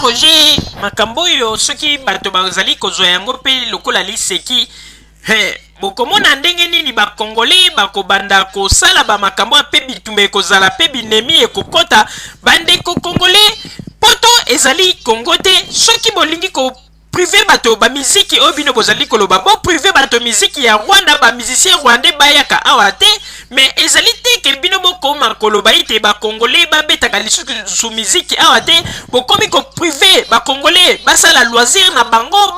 Roger makambo yo soki bato bazali kozwa yango pe lokola liseki bokomona ndenge nini bakongole bakobanda kosala bamakambo ape bitumba ekozala pe binemi ekokota bandeko kongole poto ezali kongo te soki bolingi ko privé bato ba miziki oyo bino bozali koloba bo privé bato miziki ya Rwanda ba musicien rwandais bayaka awa te mais ezali te ke bino bokoma koloba ite ba congolais babetaka lisusu miziki awa te bokomi ko privé ba congolais basala loisir na bango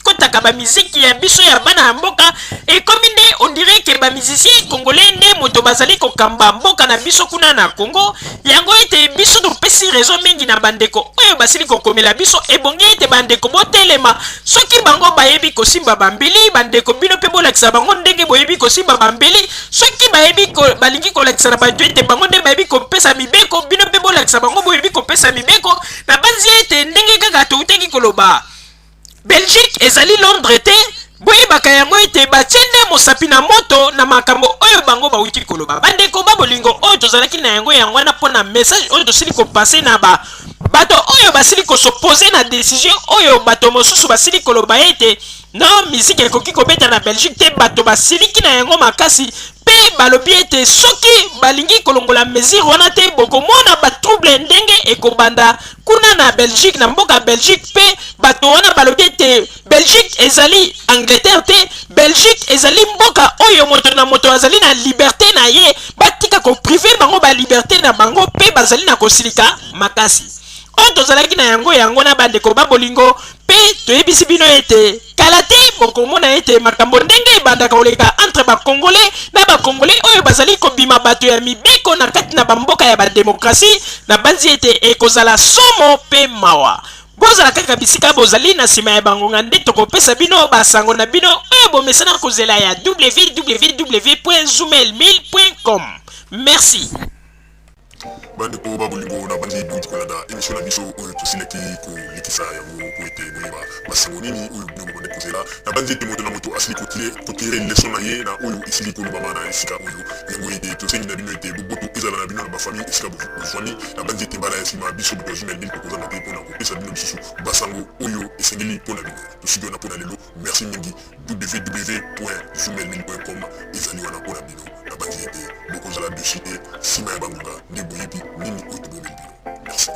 kotaka ba miziki ya biso ya bana mboka ekomi nde on dirait que ba musicien congolais nde moto bazali kokamba mboka na biso kuna na Congo yango ete biso topesi raison mingi na bandeko oyo basili kokomela biso ebongi ete bandeko botelema soki bango bayebi kosimba bambili bandeko bino pe bolakisa bango ndenge boyebi kosimba bambili soki bayebi balingi kolakisa na bato ete bango nde bayebi kopesa mibeko bino pe bolakisa bango boyebi kopesa mibeko na banzi ete ndenge kaka touteki koloba Belgique ezali Londres te boyebaka yango ete batiende mosapi na moto na makambo oyo bango bawiki koloba bandeko babolingo oyo tozalaki na yango wana mpona message oyo tosili kopase na bato oyo basili kosopose na décision oyo bato mosusu basili koloba ete non musique ekoki kobeta na Belgique te bato basiliki na yango makasi pe balobi ete soki balingi kolongola mesure wana te bokomona batrouble ndenge ekobanda kuna na Belgique na mboka Belgique pe bato wana balobi ete Belgique ezali Angleterre te Belgique ezali mboka oyo moto na moto azali na liberté na ye batika ko privé bango ba liberté na bango pe bazali na kosilika makasi oyo tozalaki na yango na bandeko babolingo pe toyebisi bino ete kala te bokomona ete makambo ndenge ebandaka koleka entre bakongolais na bakongolais oyo bazali kobima bato ya mibeko na kati na bamboka ya bademokrasi na banzi ete ekozala somo pe mawa bozala kaka bisika bozali na nsima ya bangonga nde tokopesa bino basango na bino oyo bomesana kozela ya www.zoomel1000.com. Merci. bandeko babolingo na bandi duti kolanda émission na biso oyo tosilaki kolekisa yango po ete boyeba basango nini oyo bino bobande kozela na bandi ete moto na moto asili kotire leson na ye na oyo esili kolobama na esika oyo yango ete tosengi na bino ete boboto ezala na bino na bafamille esika bofwani na bandi ete mbala ya nsima biso boto ya Zoomel 1000 tokozanga te mpona kopesa bino lisusu basango oyo esengeli mpona bino tosiki wana mpona lelo merci mingi www.zoomel1000.com ezali wana mpona bino na bandi ete bokozala dessus te nsima ya bangonga nde boyebi nini oyo tobomeli bino merci.